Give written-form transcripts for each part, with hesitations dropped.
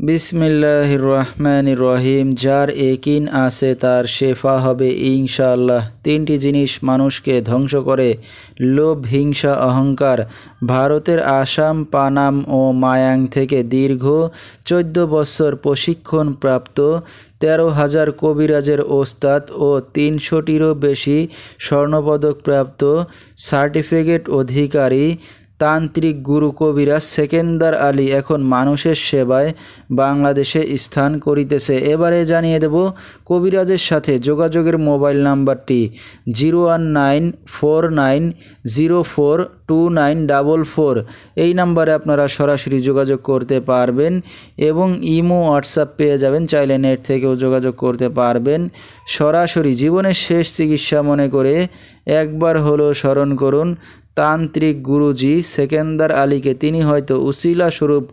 বিসমিল্লাহির রহমানির রহিম। যার একিন আছে তার শেফা হবে ইনশাআল্লাহ। তিনটি জিনিস মানুষকে ধ্বংস করে: লোভ, হিংসা, অহংকার। ভারতের আসাম, পানাম ও মায়াং থেকে দীর্ঘ 14 বছর প্রশিক্ষণপ্রাপ্ত 13,000 কবিরাজের ওস্তাদ ও 300টিরও বেশি স্বর্ণপদকপ্রাপ্ত সার্টিফিকেট অধিকারী তান্ত্রিক গুরু কবিরাজ সেকেন্দার আলী এখন মানুষের সেবায় বাংলাদেশে স্থান করিতেছে। এবারে জানিয়ে দেব কবিরাজের সাথে যোগাযোগের মোবাইল নাম্বারটি 01949042944। এই নাম্বারে আপনারা সরাসরি যোগাযোগ করতে পারবেন এবং ইমো, হোয়াটসঅ্যাপ পেয়ে যাবেন। চাইলে নেট থেকেও যোগাযোগ করতে পারবেন। সরাসরি জীবনের শেষ চিকিৎসা মনে করে একবার হলো স্মরণ করুন তান্ত্রিক গুরুজি সেকেন্দার আলীকে। তিনি হয়তো উসিলা স্বরূপ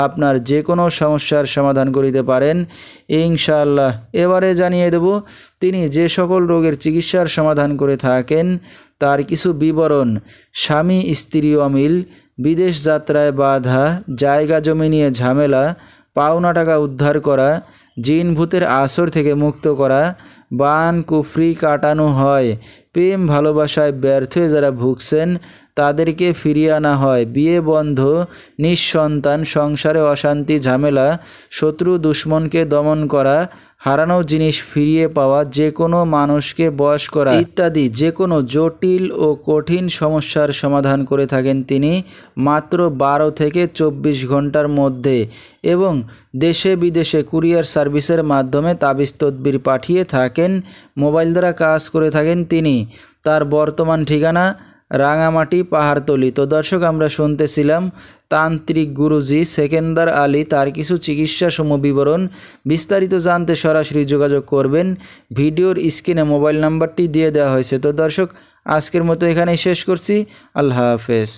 আপনার যে কোনো সমস্যার সমাধান করিতে পারেন ইনশাআল্লাহ। এবারে জানিয়ে দেব তিনি যে সকল রোগের চিকিৎসার সমাধান করে থাকেন তার কিছু বিবরণ: স্বামী স্ত্রী অমিল, বিদেশ যাত্রায় বাধা, জায়গা জমি নিয়ে ঝামেলা, পাওনা টাকা উদ্ধার করা, জিন ভূতের আসর থেকে মুক্ত করা, বান কুফরি কাটানো হয়, প্রেম ভালোবাসায় ব্যর্থ হয়ে যারা ভুগছেন তাদেরকে ফিরিয়ে আনা হয়, বিয়ে বন্ধ, নিঃসন্তান, সংসারে অশান্তি ঝামেলা, শত্রু দুশ্মনকে দমন করা, হারানো জিনিস ফিরিয়ে পাওয়া, যে কোনো মানুষকে বশ করা ইত্যাদি যে কোনো জটিল ও কঠিন সমস্যার সমাধান করে থাকেন তিনি মাত্র 12 থেকে 24 ঘন্টার মধ্যে, এবং দেশে বিদেশে কুরিয়ার সার্ভিসের মাধ্যমে তাবিজ তদবির পাঠিয়ে থাকেন। মোবাইল দ্বারা কাজ করে থাকেন তিনি। তার বর্তমান ঠিকানা রাঙামাটি, পাহাড়তলি। তো দর্শক, আমরা শুনতেছিলাম তান্ত্রিক গুরুজি সেকেন্দার আলী, তার কিছু চিকিৎসা বিবরণ। বিস্তারিত জানতে সরাসরি যোগাযোগ করবেন। ভিডিওর স্ক্রিনে মোবাইল নাম্বারটি দিয়ে দেওয়া হয়েছে। তো দর্শক, আজকের মতো এখানেই শেষ করছি। আল্লাহ হাফেজ।